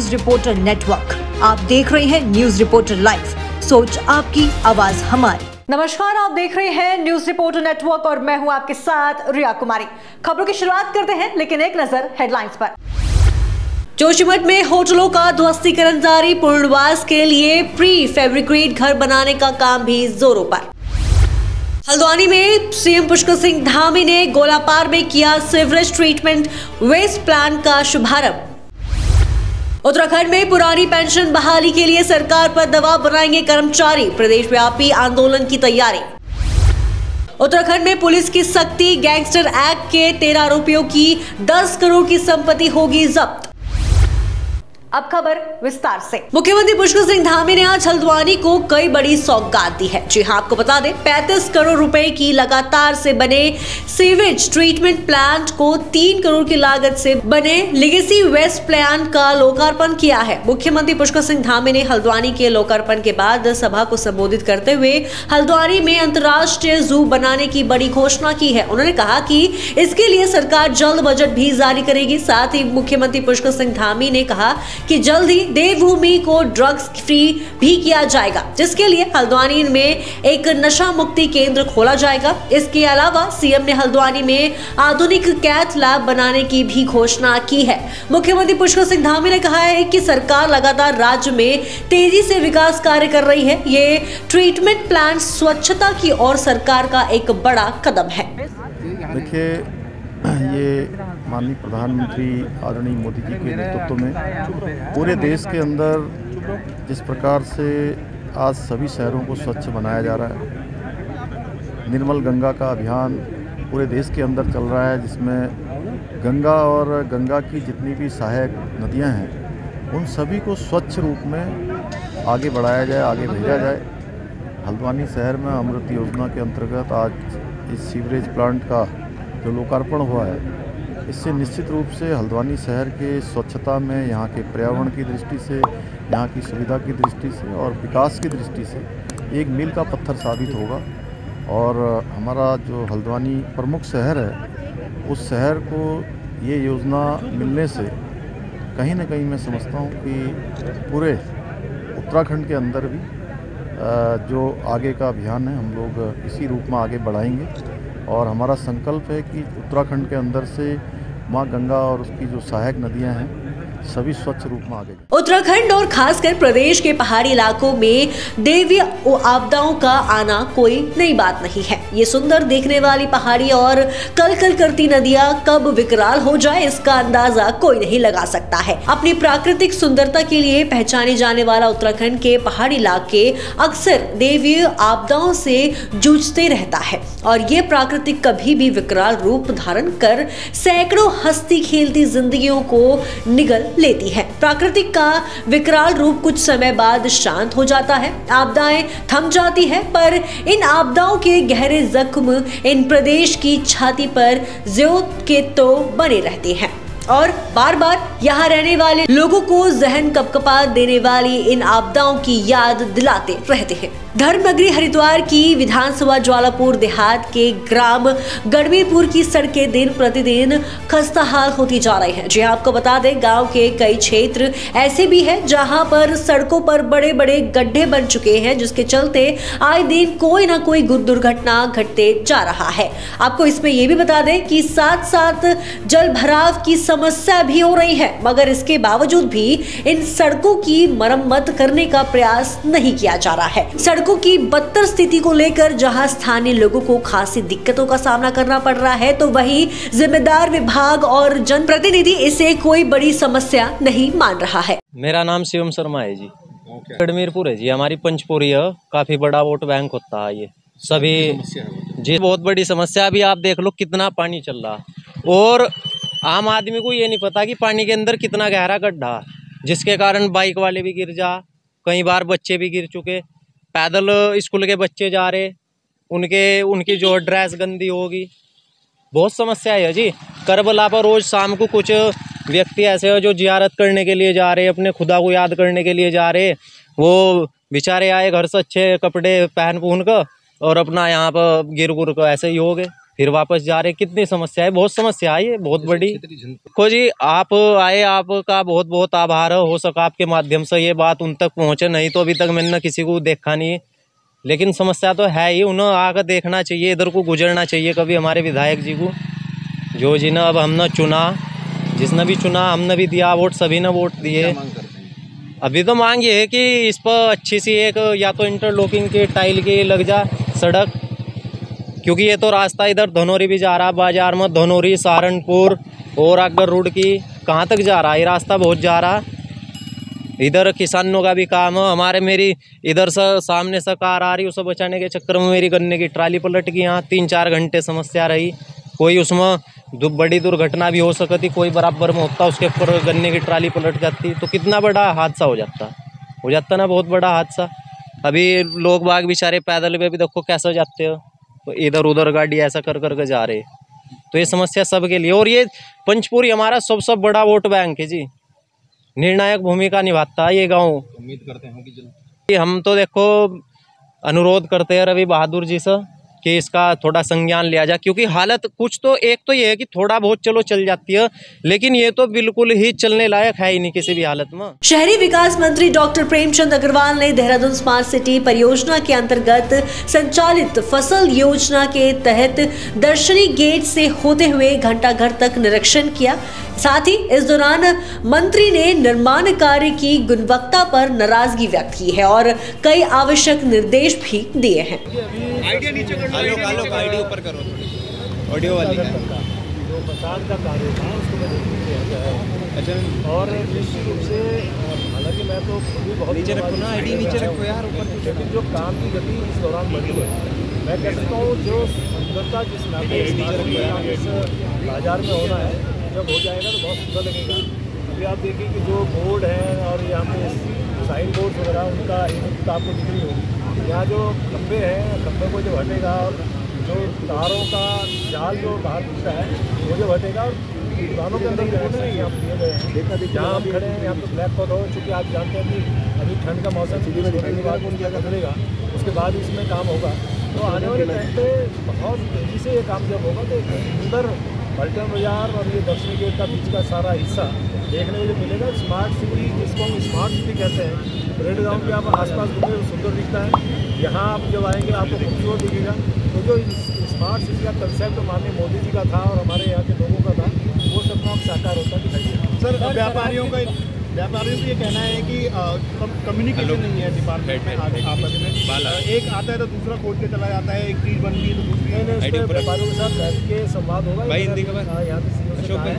News reporter network. आप देख रहे हैं न्यूज रिपोर्टर लाइव, सोच आपकी, आवाज हमारी। नमस्कार, आप देख रहे हैं न्यूज रिपोर्टर नेटवर्क और मैं हूं आपके साथ रिया कुमारी। खबरों की शुरुआत करते हैं, लेकिन एक नजर हेडलाइंस पर। जोशीमठ में होटलों का ध्वस्तीकरण जारी, पुनर्वास के लिए प्री फैब्रिकेट घर बनाने का काम भी जोरों पर। हल्द्वानी में सीएम पुष्कर सिंह धामी ने गोलापार में किया सीवरेज ट्रीटमेंट वेस्ट प्लांट का शुभारंभ। उत्तराखंड में पुरानी पेंशन बहाली के लिए सरकार पर दबाव बनाएंगे कर्मचारी, प्रदेश व्यापी आंदोलन की तैयारी। उत्तराखंड में पुलिस की सख्ती, गैंगस्टर एक्ट के 13 आरोपियों की 10 करोड़ की संपत्ति होगी जब्त। अब खबर विस्तार से। मुख्यमंत्री पुष्कर सिंह धामी ने आज हल्द्वानी को कई बड़ी सौगात दी है। जी हां, आपको बता दें 35 करोड़ रुपए की लगातार से बने सीवेज ट्रीटमेंट प्लांट को 3 करोड़ की लागत से बने लेगेसी वेस्ट प्लांट का लोकार्पण किया है। मुख्यमंत्री पुष्कर सिंह धामी ने हल्द्वानी के लोकार्पण के बाद सभा को संबोधित करते हुए हल्द्वानी में अंतर्राष्ट्रीय जू बनाने की बड़ी घोषणा की है। उन्होंने कहा कि इसके लिए सरकार जल्द बजट भी जारी करेगी। साथ ही मुख्यमंत्री पुष्कर सिंह धामी ने कहा कि जल्द ही देवभूमि को ड्रग्स फ्री भी किया जाएगा, जिसके लिए हल्द्वानी में एक नशा मुक्ति केंद्र खोला जाएगा। इसके अलावा सीएम ने हल्द्वानी में आधुनिक कैथ लैब बनाने की भी घोषणा की है। मुख्यमंत्री पुष्कर सिंह धामी ने कहा है कि सरकार लगातार राज्य में तेजी से विकास कार्य कर रही है। ये ट्रीटमेंट प्लांट स्वच्छता की ओर सरकार का एक बड़ा कदम है। देखिए, ये माननीय प्रधानमंत्री आदरणीय मोदी जी के नेतृत्व में पूरे देश के अंदर जिस प्रकार से आज सभी शहरों को स्वच्छ बनाया जा रहा है, निर्मल गंगा का अभियान पूरे देश के अंदर चल रहा है, जिसमें गंगा और गंगा की जितनी भी सहायक नदियां हैं उन सभी को स्वच्छ रूप में आगे बढ़ाया जाए, आगे भेजा जाए। हल्द्वानी शहर में अमृत योजना के अंतर्गत आज इस सीवरेज प्लांट का जो लोकार्पण हुआ है, इससे निश्चित रूप से हल्द्वानी शहर के स्वच्छता में, यहाँ के पर्यावरण की दृष्टि से, यहाँ की सुविधा की दृष्टि से और विकास की दृष्टि से एक मील का पत्थर साबित होगा। और हमारा जो हल्द्वानी प्रमुख शहर है, उस शहर को ये योजना मिलने से कहीं ना कहीं मैं समझता हूँ कि पूरे उत्तराखंड के अंदर भी जो आगे का अभियान है हम लोग इसी रूप में आगे बढ़ाएंगे। और हमारा संकल्प है कि उत्तराखंड के अंदर से माँ गंगा और उसकी जो सहायक नदियां हैं सभी स्वच्छ रूप में आगे। उत्तराखंड और खासकर प्रदेश के पहाड़ी इलाकों में दैवीय आपदाओं का आना कोई नई बात नहीं है। ये सुंदर देखने वाली पहाड़ी और कलकल करती नदियां कब विकराल हो जाए, इसका अंदाजा कोई नहीं लगा सकता है। अपनी प्राकृतिक सुंदरता के लिए पहचाने जाने वाला उत्तराखंड के पहाड़ी इलाके अक्सर दैवीय आपदाओं से जूझते रहता है और ये प्राकृतिक कभी भी विकराल रूप धारण कर सैकड़ों हंसती खेलती जिंदगियों को निगल लेती है। प्राकृतिक का विकराल रूप कुछ समय बाद शांत हो जाता है, आपदाएं थम जाती है, पर इन आपदाओं के गहरे जख्म इन प्रदेश की छाती पर ज्यों के तो बने रहते हैं और बार बार यहाँ रहने वाले लोगों को जहन कपकपा देने वाली इन आपदाओं की याद दिलाते रहते हैं। धर्मनगरी हरिद्वार की विधानसभा ज्वालापुर देहात के ग्राम गढ़वीरपुर की सड़कें दिन प्रतिदिन खस्ताहाल होती जा रही हैं। जी आपको बता दें, गांव के कई क्षेत्र ऐसे भी हैं जहां पर सड़कों पर बड़े बड़े गड्ढे बन चुके हैं, जिसके चलते आए दिन कोई ना कोई दुर्घटना घटते जा रहा है। आपको इसमें यह भी बता दें कि साथ साथ जल भराव की समस्या भी हो रही है, मगर इसके बावजूद भी इन सड़कों की मरम्मत करने का प्रयास नहीं किया जा रहा है। सड़कों की बदतर स्थिति को लेकर जहां स्थानीय लोगों को खासी दिक्कतों का सामना करना पड़ रहा है, तो वहीं जिम्मेदार विभाग और जनप्रतिनिधि इसे कोई बड़ी समस्या नहीं मान रहा है। मेरा नाम शिवम शर्मा है जी, गढ़वीरपुर है जी। हमारी पंचपोरी है, काफी बड़ा वोट बैंक होता है। ये सभी जी बहुत बड़ी समस्या। अभी आप देख लो कितना पानी चल रहा और आम आदमी को ये नहीं पता कि पानी के अंदर कितना गहरा गड्ढा, जिसके कारण बाइक वाले भी गिर जा, कई बार बच्चे भी गिर चुके, पैदल स्कूल के बच्चे जा रहे, उनकी जो ड्रेस गंदी होगी, बहुत समस्या है जी। करबला पर रोज शाम को कुछ व्यक्ति ऐसे हैं जो जियारत करने के लिए जा रहे, अपने खुदा को याद करने के लिए जा रहे। वो बेचारे आए घर से अच्छे कपड़े पहन कर और अपना यहाँ पर गिर गुर को ऐसे ही हो गए। फिर वापस जा रहे। कितनी समस्या है, बहुत समस्या है ये, बहुत बड़ी। देखो जी, आप आए, आपका बहुत बहुत आभार हो सका आपके माध्यम से ये बात उन तक पहुँचे, नहीं तो अभी तक मैंने किसी को देखा नहीं। लेकिन समस्या तो है ही, उन्हें आकर देखना चाहिए, इधर को गुजरना चाहिए कभी हमारे विधायक जी को, जो जिन्हें अब हमने चुना, जिसने भी चुना हमने भी दिया वोट, सभी ने वोट दिए। अभी तो मांग ये है कि इस पर अच्छी सी एक या तो इंटरलॉकिंग की टाइल की लग जा सड़क, क्योंकि ये तो रास्ता इधर धनौरी भी जा रहा बाजार में, धनौरी सहारनपुर और अगर रोड की कहाँ तक जा रहा है, ये रास्ता बहुत जा रहा। इधर किसानों का भी काम है हमारे, मेरी इधर से सामने से कार आ रही, उसे बचाने के चक्कर में मेरी गन्ने की ट्राली पलट गई। यहाँ 3-4 घंटे समस्या रही, कोई उसमें बड़ी दुर्घटना भी हो सकती, कोई बराबर में होता उसके ऊपर गन्ने की ट्राली पलट जाती तो कितना बड़ा हादसा हो जाता ना, बहुत बड़ा हादसा। अभी लोग बाग बेचारे पैदल पे भी देखो कैसे जाते हो, तो इधर उधर गाड़ी ऐसा कर कर के जा रहे, तो ये समस्या सबके लिए। और ये पंचपुरी हमारा सबसे बड़ा वोट बैंक है जी, निर्णायक भूमिका निभाता है ये गांव। उम्मीद करते हैं कि जल्द हम तो देखो अनुरोध करते हैं रवि बहादुर जी से कि इसका थोड़ा संज्ञान लिया जाए, क्योंकि हालत कुछ तो एक तो ये है कि थोड़ा बहुत चलो चल जाती है, लेकिन ये तो बिल्कुल ही चलने लायक है ही नहीं किसी भी हालत में। शहरी विकास मंत्री डॉक्टर प्रेमचंद अग्रवाल ने देहरादून स्मार्ट सिटी परियोजना के अंतर्गत संचालित फसल योजना के तहत दर्शनी गेट से होते हुए घंटा घर तक निरीक्षण किया। साथ ही इस दौरान मंत्री ने निर्माण कार्य की गुणवत्ता पर नाराजगी व्यक्त की है और कई आवश्यक निर्देश भी दिए हैं। आइडिया नीचे कर लो, आइडिया ऊपर करो, ऑडियो वाली जो फसाद का कार्य था उसको मैंने किया है। अच्छा, और निश्चित रूप से हालांकि मैं तो भी बहुत नीचे रखो ना, आईडी नीचे रखो यार ऊपर, लेकिन जो काम की गति इस दौरान बढ़ी है, मैं कह सकता हूँ जो सुंदरता जिस नाते इस बाजार में होना है, जब हो जाएगा तो बहुत सुंदर लगेगा। अभी आप देखिए कि जो बोर्ड है और यहाँ पे साइन बोर्ड वगैरह उनका तो आपको दिख रही होगी। यहाँ जो खंभे हैं, खंभे को जो हटेगा और जो तारों का जाल जो बाहर दिखता है वो जो हटेगा, और दुकानों के अंदर यहाँ दिए गए हैं। जहाँ हम खड़े हैं यहाँ पे ब्लैक पौधा हो, चूँकि आप जानते हैं कि अभी ठंड का मौसम सीधी में देखने के बाद उनकी अगर चलेगा उसके बाद इसमें काम होगा, तो आने वाले टाइम पे बहुत तेज़ी से ये काम जब होगा तो अंदर पलटन बाजार और ये दक्षिणी गेट का बीच का सारा हिस्सा देखने को जो मिलेगा। स्मार्ट सिटी जिसको हम स्मार्ट सिटी कहते हैं, रेड ग्राउंड के आप आसपास घूमे तो सुंदर दिखता है, यहाँ आप जब आएंगे आपको खूबसूरत दिखेगा। तो जो स्मार्ट सिटी का कंसेप्ट माननीय मोदी जी का था और हमारे यहाँ के लोगों का था, वो सब काम साकार होता दिखाई देगा। सर, व्यापारियों का ये कहना है कि कम्युनिकेशन नहीं है डिपार्टमेंट में आपस में, एक आता है तो दूसरा खोज के चला जाता है, एक चीज़ बनती है तो दूसरी। व्यापारियों के साथ बैठ के संवाद होगा यहाँ पे सीओ से कहा है,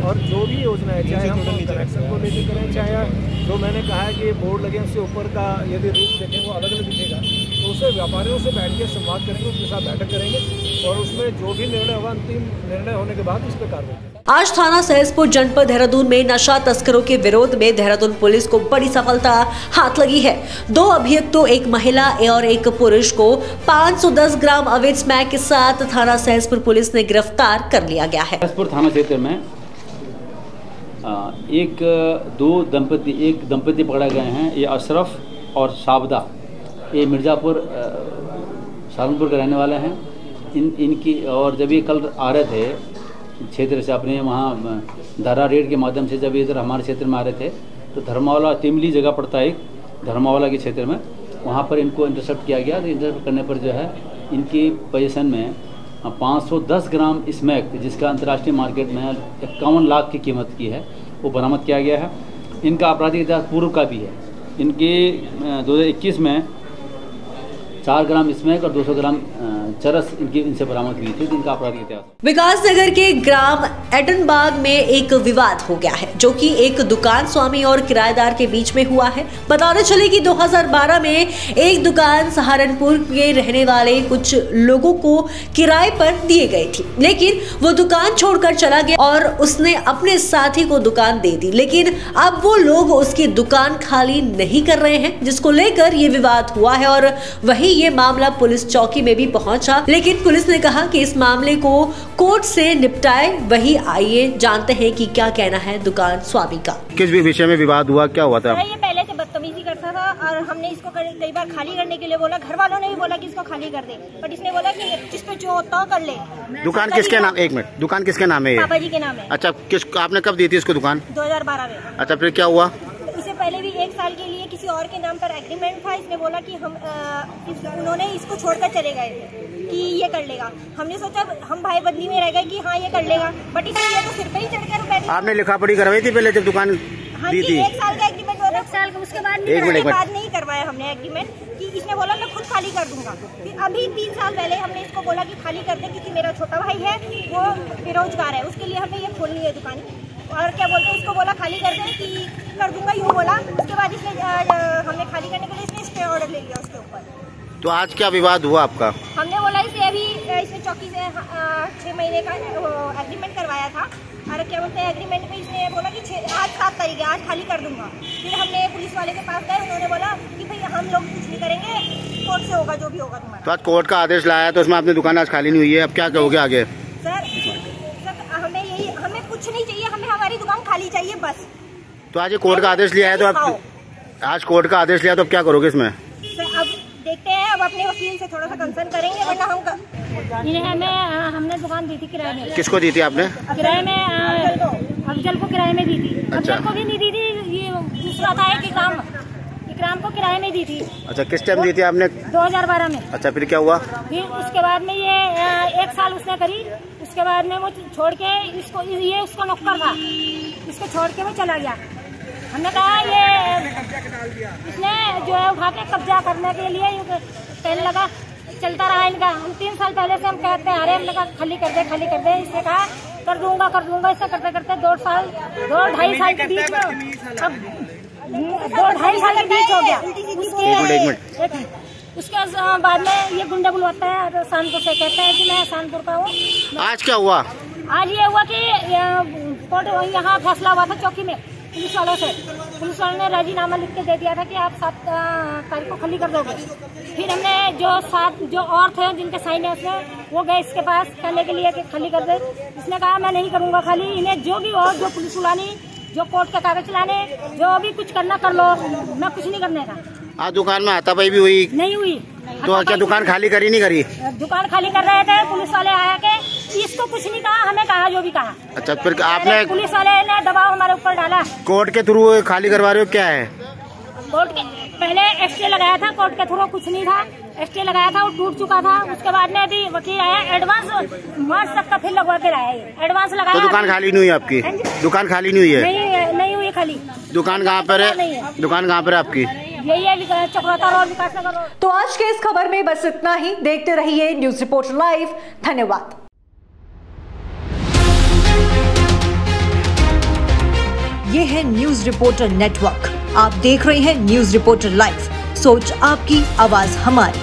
और जो भी योजना है, चाहे हम कनेक्शन को लेकर करें, चाहे जो मैंने कहा है कि बोर्ड लगे उससे ऊपर का यदि रूप देखें वो अलग अलग दिखेगा, तो उसे व्यापारियों से बैठ के संवाद करेंगे, उसके साथ बैठक करेंगे और उसमें जो भी निर्णय होगा अंतिम निर्णय होने के बाद इस पर कार्रवाई। आज थाना सहसपुर जनपद देहरादून में नशा तस्करों के विरोध में देहरादून पुलिस को बड़ी सफलता हाथ लगी है। 2 अभियुक्तों, एक महिला और एक पुरुष को 510 ग्राम अवैध स्मैक के साथ थाना सहसपुर पुलिस ने गिरफ्तार कर लिया गया है। सहसपुर थाना क्षेत्र में एक दंपति पकड़े गए हैं। ये अशरफ और शाबदा, ये मिर्ज़ापुर सहारनपुर के रहने वाले हैं। इनकी और जब ये कल आ रहे थे क्षेत्र से अपने वहाँ धारा रेड के माध्यम से, जब इधर हमारे क्षेत्र में आ रहे थे तो धर्मावाला तिमली जगह पड़ता है एक, धर्मावाला के क्षेत्र में, वहाँ पर इनको इंटरसेप्ट किया गया। तो इंटरसेप्ट करने पर जो है इनकी पोजीशन में 510 ग्राम स्मैक, जिसका अंतर्राष्ट्रीय मार्केट में 51 लाख की कीमत की है, वो बरामद किया गया है। इनका आपराधिक इतिहास पूर्व का भी है। इनके 2021 में 4 ग्राम स्मैक और 200 ग्राम चरस इनसे बरामद हुई थी। इनका आपराधिक इतिहास। विकासनगर के ग्राम एडनबाग में एक विवाद हो गया है, जो कि एक दुकान स्वामी और किराएदार के बीच में हुआ है। बताते चले कि 2012 में एक दुकान सहारनपुर के रहने वाले कुछ लोगों को किराए पर दिए गई थी, लेकिन वो दुकान छोड़कर चला गया और उसने अपने साथी को दुकान दे दी, लेकिन अब वो लोग उसकी दुकान खाली नहीं कर रहे हैं, जिसको लेकर ये विवाद हुआ है। और वही ये मामला पुलिस चौकी में भी पहुंचा, लेकिन पुलिस ने कहा कि इस मामले को कोर्ट से निपटाए। वही आइए जानते हैं कि क्या कहना है दुकान स्वामी का। किस भी विषय में विवाद हुआ, क्या हुआ था? ये पहले से बदतमीजी करता था और हमने इसको इसको कई बार खाली करने के लिए बोला, घर वालों ने भी बोला कि इसको खाली कर दे, बट इसने बोला कि जिस पे जो होता कर ले। दुकान किसके नाम, एक मिनट, दुकान किसके नाम है ये? पापा जी के नाम है। अच्छा, आपने कब दी थी इसको दुकान? 2012 में। अच्छा, फिर क्या हुआ? इससे पहले भी 1 साल के लिए किसी और के नाम पर एग्रीमेंट था। इसने बोला कि उन्होंने इसको छोड़कर चले गए थे कि ये कर लेगा। हमने सोचा हम भाई बदली में रह गए कि हाँ ये कर लेगा, बट इसने ये तो सिर पे ही चढ़ कर बैठे। आपने लिखा पढ़ी करवाई थी पहले जब दुकान दी थी? 1 साल का एग्रीमेंट होता है, 1 साल का, उसके बाद नहीं करवाया हमने एग्रीमेंट कि इसने बोला मैं खुद खाली कर दूंगा। फिर अभी 3 साल पहले हमने इसको बोला कि खाली कर दे, क्योंकि मेरा छोटा भाई है वो बेरोजगार है, उसके लिए हमने ये खोलनी है दुकान। और क्या बोलते हैं, इसको बोला खाली कर दे कि कर दूंगा, यूँ बोला। उसके बाद इसने हमने खाली करने के लिए इसने स्टे ऑर्डर ले लिया उसके ऊपर। तो आज क्या विवाद हुआ आपका? हमने बोला इसे अभी इसने चौकी से 6 महीने का एग्रीमेंट करवाया था, और क्या बोलते हैं एग्रीमेंट में इसने बोला कि आज 7 तारीख है, आज खाली कर दूंगा। फिर हमने पुलिस वाले के पास गए, उन्होंने बोला कि भाई हम लोग कुछ नहीं करेंगे, कोर्ट से होगा जो भी होगा तुम्हारा। तो आज कोर्ट का आदेश लाया तो उसमें आपने दुकान आज खाली नहीं हुई है, अब क्या कहोगे आगे? सर हमें कुछ नहीं चाहिए, हमें हमारी दुकान खाली चाहिए बस। तो आज ये कोर्ट का आदेश लिया है, तो आप आज कोर्ट का आदेश लिया तो अब क्या करोगे इसमें? सर अब देखते हैं, अब अपने वकील से थोड़ा सा कंसर्न करेंगे, वरना हमने दुकान दी थी किराए में। किसको दी थी आपने? किराए में अफजल को किराए में दी थी। अच्छा। अफजल को भी नहीं दी थी, ये दूसरा था इकराम को किराए में दी थी। अच्छा, किस टाइम दी थी आपने? 2012 में। अच्छा, फिर क्या हुआ? फिर उसके बाद में ये 1 साल उसने करी, उसके बाद में वो छोड़ के ये उसको नौकर था, इसको छोड़ के वो चला गया। हमने कहा ये इसने जो है उठा के कब्जा करने के लिए कहने लगा, चलता रहा इनका। हम 3 साल पहले से हम कहते हैं, अरे हमने कहा खाली कर दे, खाली कर दे। इसने कहा कर दूंगा, ऐसा करते करते 2-2.5 साल के बीच में, अब 2-2.5 साल के बीच हो गया। उसके बाद में ये गुंडा बुलवाता है, शानपुर से कहता है कि मैं शानपुर का हूँ। आज क्या हुआ? आज ये हुआ कि कोर्ट यहाँ फैसला हुआ था चौकी में पुलिस वालों से। पुलिस वालों ने राजीनामा लिख के दे दिया था कि आप 7 तारीख को खाली कर दोगे। फिर हमने जो और थे जिनके साइन है उसमें, वो गए इसके पास कहने के लिए कि खाली कर दे। इसने कहा मैं नहीं करूँगा खाली, इन्हें जो भी हो, जो पुलिस बुलानी, जो कोर्ट के कागज लाने, जो भी कुछ करना कर लो, मैं कुछ नहीं करने का। आज दुकान में हाथापाई भी हुई? नहीं हुई। तो क्या दुकान खाली करी नहीं करी? दुकान खाली कर रहे थे, पुलिस वाले आया के इसको कुछ नहीं कहा, हमें कहा जो भी कहा। अच्छा, फिर आपने पुलिस वाले ने दबाव हमारे ऊपर डाला। कोर्ट के थ्रू खाली करवा रहे हो, क्या है? कोर्ट के पहले एक्सटे लगाया था, कोर्ट के थ्रू कुछ नहीं था, एक्सटे लगाया था, वो टूट चुका था। उसके बाद में अभी वकील आया, एडवांस मार्च तक का फिर लगवा के लाया, एडवांस लगाया। तो दुकान खाली नहीं हुई आपकी? दुकान खाली नहीं हुई है? नहीं हुई खाली। दुकान कहाँ पर है? दुकान कहाँ पर है आपकी? यही है चक्रौता रोड, विकासनगर रोड। तो आज के इस खबर में बस इतना ही। देखते रहिए न्यूज रिपोर्टर लाइव। धन्यवाद। ये है न्यूज रिपोर्टर नेटवर्क। आप देख रहे हैं न्यूज रिपोर्टर लाइव। सोच आपकी, आवाज हमारी।